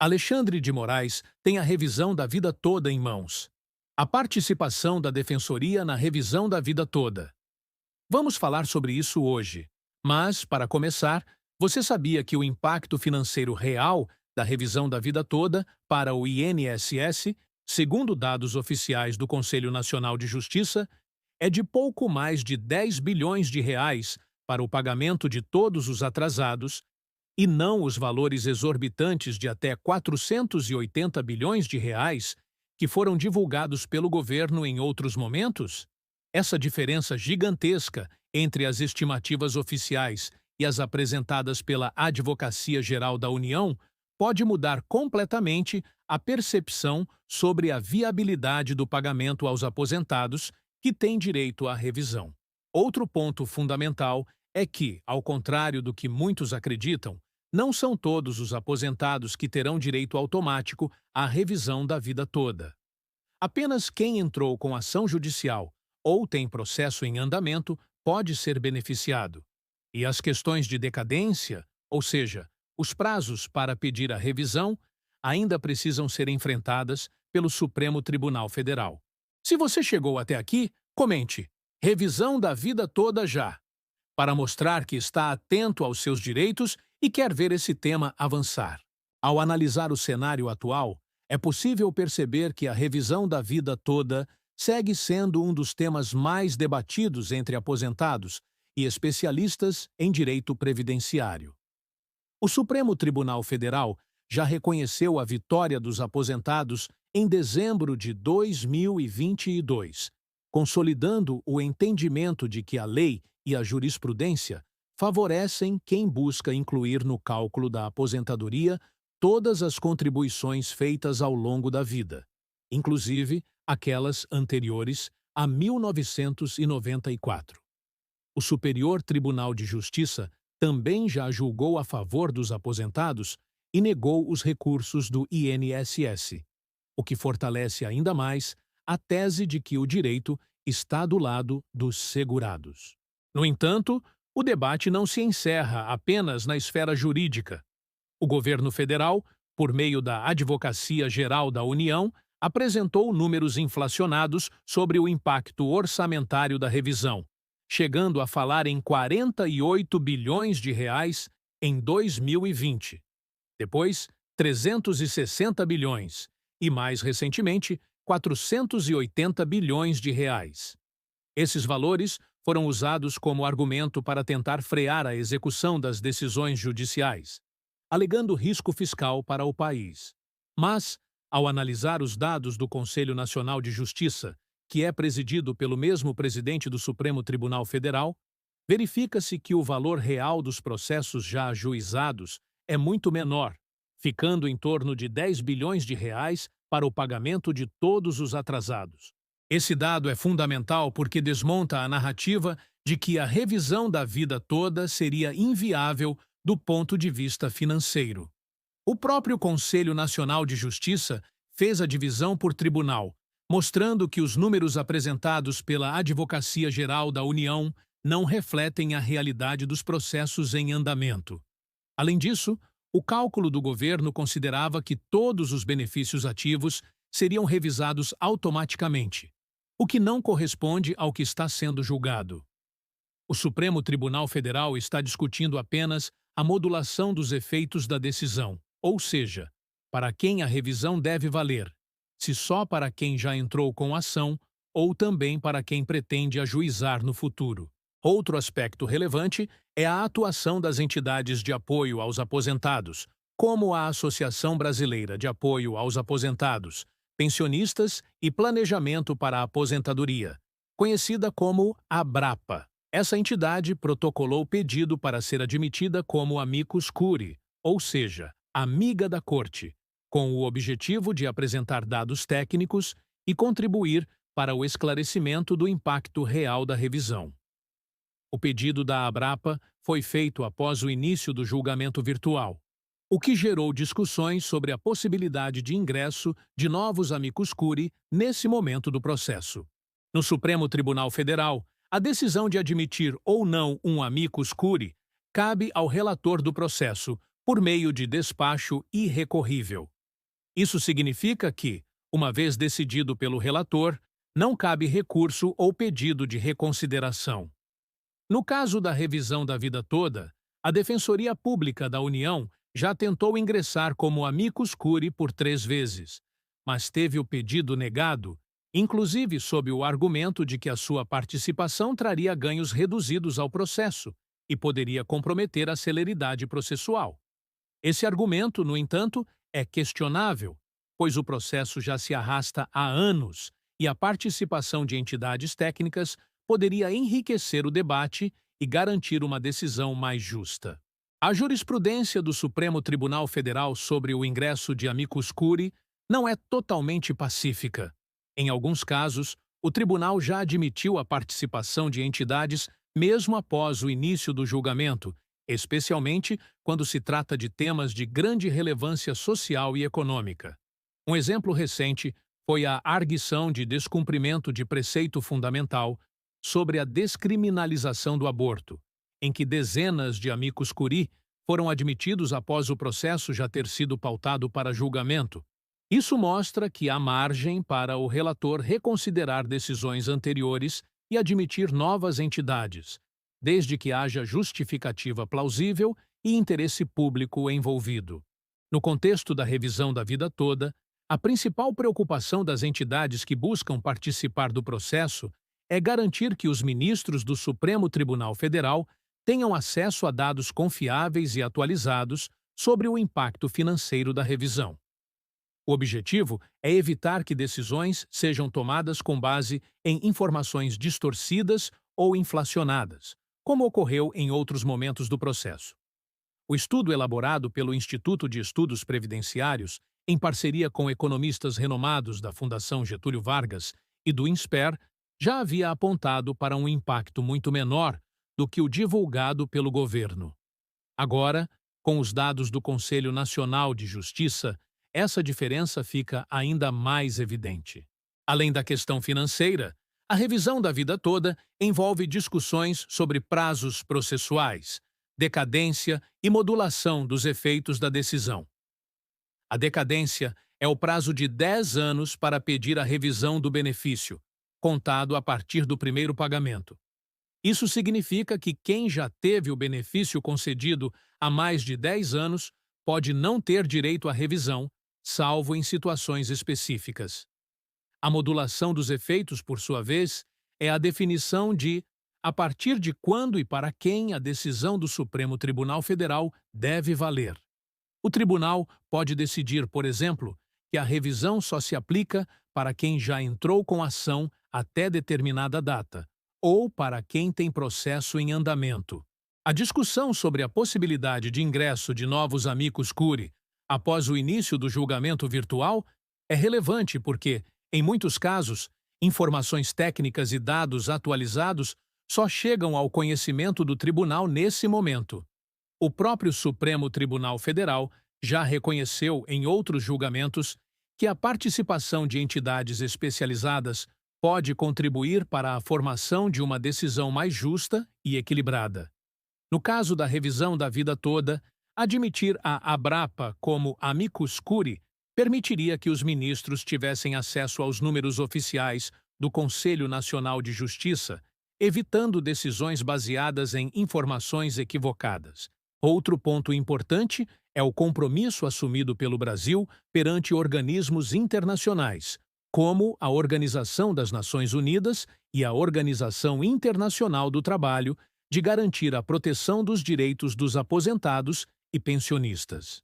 Alexandre de Moraes tem a revisão da vida toda em mãos. A participação da Defensoria na revisão da vida toda. Vamos falar sobre isso hoje. Mas, para começar, você sabia que o impacto financeiro real da revisão da vida toda para o INSS, segundo dados oficiais do Conselho Nacional de Justiça, é de pouco mais de 10 bilhões de reais para o pagamento de todos os atrasados e não os valores exorbitantes de até 480 bilhões de reais que foram divulgados pelo governo em outros momentos? Essa diferença gigantesca entre as estimativas oficiais e as apresentadas pela Advocacia Geral da União pode mudar completamente a percepção sobre a viabilidade do pagamento aos aposentados que têm direito à revisão. Outro ponto fundamental é que, ao contrário do que muitos acreditam, não são todos os aposentados que terão direito automático à revisão da vida toda. Apenas quem entrou com ação judicial ou tem processo em andamento pode ser beneficiado. E as questões de decadência, ou seja, os prazos para pedir a revisão, ainda precisam ser enfrentadas pelo Supremo Tribunal Federal. Se você chegou até aqui, comente "Revisão da vida toda já", para mostrar que está atento aos seus direitos e quer ver esse tema avançar. Ao analisar o cenário atual, é possível perceber que a revisão da vida toda segue sendo um dos temas mais debatidos entre aposentados e especialistas em direito previdenciário. O Supremo Tribunal Federal já reconheceu a vitória dos aposentados em dezembro de 2022, consolidando o entendimento de que a lei e a jurisprudência favorecem quem busca incluir no cálculo da aposentadoria todas as contribuições feitas ao longo da vida, inclusive aquelas anteriores a 1994. O Superior Tribunal de Justiça também já julgou a favor dos aposentados e negou os recursos do INSS, o que fortalece ainda mais a tese de que o direito está do lado dos segurados. No entanto, o debate não se encerra apenas na esfera jurídica. O governo federal, por meio da Advocacia Geral da União, apresentou números inflacionados sobre o impacto orçamentário da revisão, chegando a falar em 48 bilhões de reais em 2020. Depois, 360 bilhões e, mais recentemente, 480 bilhões de reais. Esses valores foram usados como argumento para tentar frear a execução das decisões judiciais, alegando risco fiscal para o país. Mas, ao analisar os dados do Conselho Nacional de Justiça, que é presidido pelo mesmo presidente do Supremo Tribunal Federal, verifica-se que o valor real dos processos já ajuizados é muito menor, ficando em torno de 10 bilhões de reais para o pagamento de todos os atrasados. Esse dado é fundamental porque desmonta a narrativa de que a revisão da vida toda seria inviável do ponto de vista financeiro. O próprio Conselho Nacional de Justiça fez a divisão por tribunal, mostrando que os números apresentados pela Advocacia Geral da União não refletem a realidade dos processos em andamento. Além disso, o cálculo do governo considerava que todos os benefícios ativos seriam revisados automaticamente, o que não corresponde ao que está sendo julgado. O Supremo Tribunal Federal está discutindo apenas a modulação dos efeitos da decisão, ou seja, para quem a revisão deve valer, se só para quem já entrou com ação ou também para quem pretende ajuizar no futuro. Outro aspecto relevante é a atuação das entidades de apoio aos aposentados, como a Associação Brasileira de Apoio aos Aposentados, Pensionistas e Planejamento para a Aposentadoria, conhecida como ABRAPA. Essa entidade protocolou pedido para ser admitida como amicus curiae, ou seja, amiga da Corte, com o objetivo de apresentar dados técnicos e contribuir para o esclarecimento do impacto real da revisão. O pedido da ABRAPA foi feito após o início do julgamento virtual, o que gerou discussões sobre a possibilidade de ingresso de novos amicus curiae nesse momento do processo. No Supremo Tribunal Federal, a decisão de admitir ou não um amicus curiae cabe ao relator do processo, por meio de despacho irrecorrível. Isso significa que, uma vez decidido pelo relator, não cabe recurso ou pedido de reconsideração. No caso da revisão da vida toda, a Defensoria Pública da União já tentou ingressar como amicus curiae por 3 vezes, mas teve o pedido negado, inclusive sob o argumento de que a sua participação traria ganhos reduzidos ao processo e poderia comprometer a celeridade processual. Esse argumento, no entanto, é questionável, pois o processo já se arrasta há anos e a participação de entidades técnicas poderia enriquecer o debate e garantir uma decisão mais justa. A jurisprudência do Supremo Tribunal Federal sobre o ingresso de amicus curiae não é totalmente pacífica. Em alguns casos, o tribunal já admitiu a participação de entidades mesmo após o início do julgamento, especialmente quando se trata de temas de grande relevância social e econômica. Um exemplo recente foi a arguição de descumprimento de preceito fundamental sobre a descriminalização do aborto, em que dezenas de amicus curiae foram admitidos após o processo já ter sido pautado para julgamento. Isso mostra que há margem para o relator reconsiderar decisões anteriores e admitir novas entidades, desde que haja justificativa plausível e interesse público envolvido. No contexto da revisão da vida toda, a principal preocupação das entidades que buscam participar do processo é garantir que os ministros do Supremo Tribunal Federal tenham acesso a dados confiáveis e atualizados sobre o impacto financeiro da revisão. O objetivo é evitar que decisões sejam tomadas com base em informações distorcidas ou inflacionadas, como ocorreu em outros momentos do processo. O estudo elaborado pelo Instituto de Estudos Previdenciários, em parceria com economistas renomados da Fundação Getúlio Vargas e do INSPER, já havia apontado para um impacto muito menor do que o divulgado pelo governo. Agora, com os dados do Conselho Nacional de Justiça, essa diferença fica ainda mais evidente. Além da questão financeira, a revisão da vida toda envolve discussões sobre prazos processuais, decadência e modulação dos efeitos da decisão. A decadência é o prazo de 10 anos para pedir a revisão do benefício, contado a partir do primeiro pagamento. Isso significa que quem já teve o benefício concedido há mais de 10 anos pode não ter direito à revisão, salvo em situações específicas. A modulação dos efeitos, por sua vez, é a definição de a partir de quando e para quem a decisão do Supremo Tribunal Federal deve valer. O tribunal pode decidir, por exemplo, que a revisão só se aplica para quem já entrou com ação até determinada data, ou para quem tem processo em andamento. A discussão sobre a possibilidade de ingresso de novos amicus curiae após o início do julgamento virtual é relevante porque, em muitos casos, informações técnicas e dados atualizados só chegam ao conhecimento do tribunal nesse momento. O próprio Supremo Tribunal Federal já reconheceu em outros julgamentos que a participação de entidades especializadas pode contribuir para a formação de uma decisão mais justa e equilibrada. No caso da revisão da vida toda, admitir a Abrapa como amicus curiae permitiria que os ministros tivessem acesso aos números oficiais do Conselho Nacional de Justiça, evitando decisões baseadas em informações equivocadas. Outro ponto importante é o compromisso assumido pelo Brasil perante organismos internacionais, como a Organização das Nações Unidas e a Organização Internacional do Trabalho, de garantir a proteção dos direitos dos aposentados e pensionistas.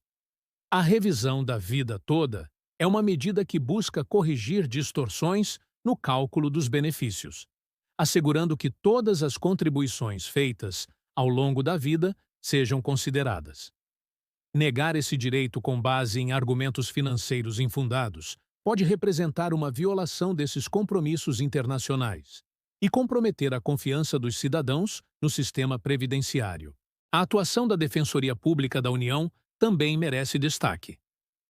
A revisão da vida toda é uma medida que busca corrigir distorções no cálculo dos benefícios, assegurando que todas as contribuições feitas ao longo da vida sejam consideradas. Negar esse direito com base em argumentos financeiros infundados pode representar uma violação desses compromissos internacionais e comprometer a confiança dos cidadãos no sistema previdenciário. A atuação da Defensoria Pública da União também merece destaque.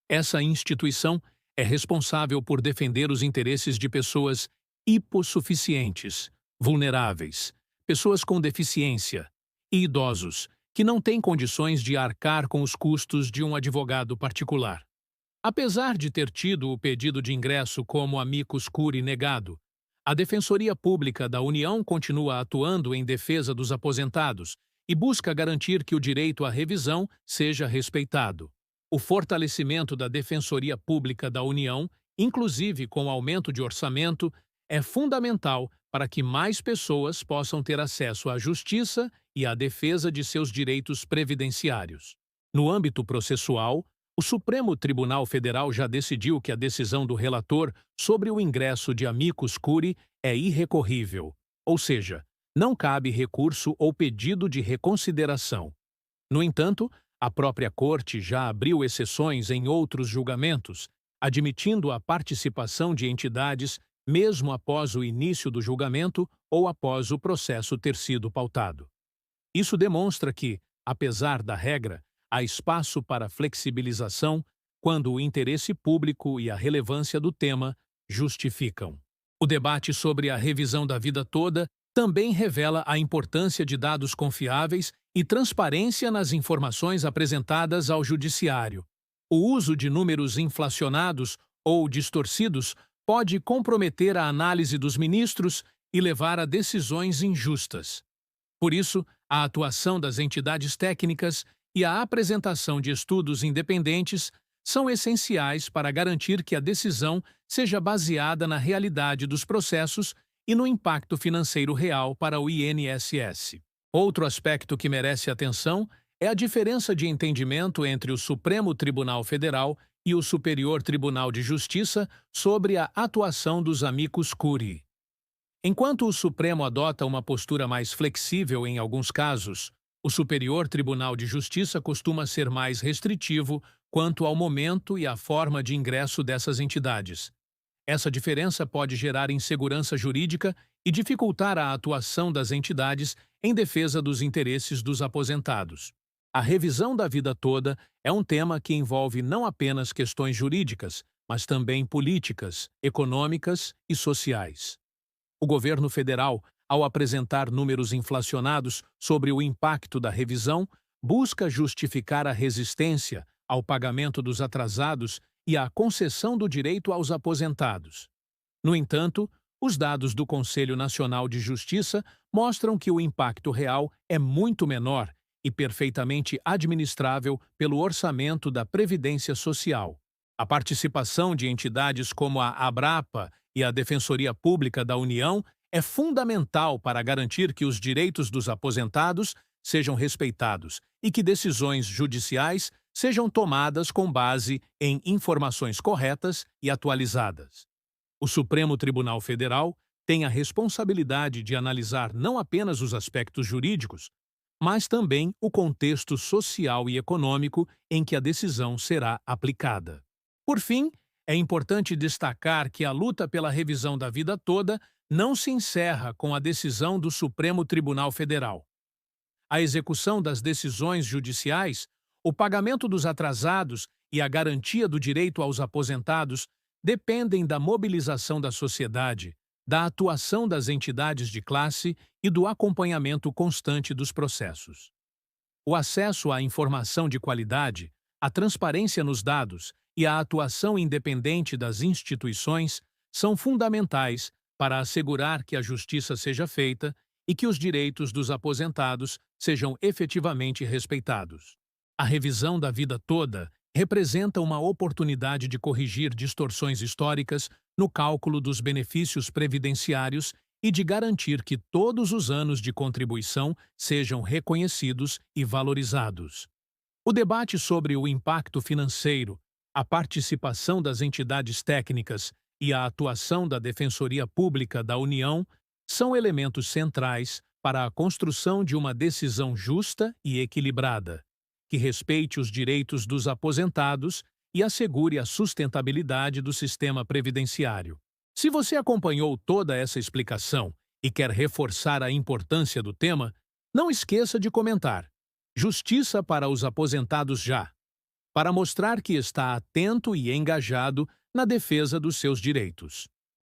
Essa instituição é responsável por defender os interesses de pessoas hipossuficientes, vulneráveis, pessoas com deficiência e idosos, que não têm condições de arcar com os custos de um advogado particular. Apesar de ter tido o pedido de ingresso como amicus curiae negado, a Defensoria Pública da União continua atuando em defesa dos aposentados e busca garantir que o direito à revisão seja respeitado. O fortalecimento da Defensoria Pública da União, inclusive com o aumento de orçamento, é fundamental para que mais pessoas possam ter acesso à justiça e à defesa de seus direitos previdenciários. No âmbito processual, o Supremo Tribunal Federal já decidiu que a decisão do relator sobre o ingresso de amicus curiae é irrecorrível, ou seja, não cabe recurso ou pedido de reconsideração. No entanto, a própria Corte já abriu exceções em outros julgamentos, admitindo a participação de entidades mesmo após o início do julgamento ou após o processo ter sido pautado. Isso demonstra que, apesar da regra, há espaço para flexibilização quando o interesse público e a relevância do tema justificam. O debate sobre a revisão da vida toda também revela a importância de dados confiáveis e transparência nas informações apresentadas ao judiciário. O uso de números inflacionados ou distorcidos pode comprometer a análise dos ministros e levar a decisões injustas. Por isso, a atuação das entidades técnicas e a apresentação de estudos independentes são essenciais para garantir que a decisão seja baseada na realidade dos processos e no impacto financeiro real para o INSS. Outro aspecto que merece atenção é a diferença de entendimento entre o Supremo Tribunal Federal e o Superior Tribunal de Justiça sobre a atuação dos amicus curiae. Enquanto o Supremo adota uma postura mais flexível em alguns casos, o Superior Tribunal de Justiça costuma ser mais restritivo quanto ao momento e à forma de ingresso dessas entidades. Essa diferença pode gerar insegurança jurídica e dificultar a atuação das entidades em defesa dos interesses dos aposentados. A revisão da vida toda é um tema que envolve não apenas questões jurídicas, mas também políticas, econômicas e sociais. O governo federal, ao apresentar números inflacionados sobre o impacto da revisão, busca justificar a resistência ao pagamento dos atrasados e à concessão do direito aos aposentados. No entanto, os dados do Conselho Nacional de Justiça mostram que o impacto real é muito menor e perfeitamente administrável pelo orçamento da Previdência Social. A participação de entidades como a Abrapa e a Defensoria Pública da União é fundamental para garantir que os direitos dos aposentados sejam respeitados e que decisões judiciais sejam tomadas com base em informações corretas e atualizadas. O Supremo Tribunal Federal tem a responsabilidade de analisar não apenas os aspectos jurídicos, mas também o contexto social e econômico em que a decisão será aplicada. Por fim, é importante destacar que a luta pela revisão da vida toda não se encerra com a decisão do Supremo Tribunal Federal. A execução das decisões judiciais, o pagamento dos atrasados e a garantia do direito aos aposentados dependem da mobilização da sociedade, da atuação das entidades de classe e do acompanhamento constante dos processos. O acesso à informação de qualidade, a transparência nos dados e a atuação independente das instituições são fundamentais para assegurar que a justiça seja feita e que os direitos dos aposentados sejam efetivamente respeitados. A revisão da vida toda representa uma oportunidade de corrigir distorções históricas no cálculo dos benefícios previdenciários e de garantir que todos os anos de contribuição sejam reconhecidos e valorizados. O debate sobre o impacto financeiro, a participação das entidades técnicas e a atuação da Defensoria Pública da União são elementos centrais para a construção de uma decisão justa e equilibrada, que respeite os direitos dos aposentados e assegure a sustentabilidade do sistema previdenciário. Se você acompanhou toda essa explicação e quer reforçar a importância do tema, não esqueça de comentar "Justiça para os aposentados já", para mostrar que está atento e engajado na defesa dos seus direitos.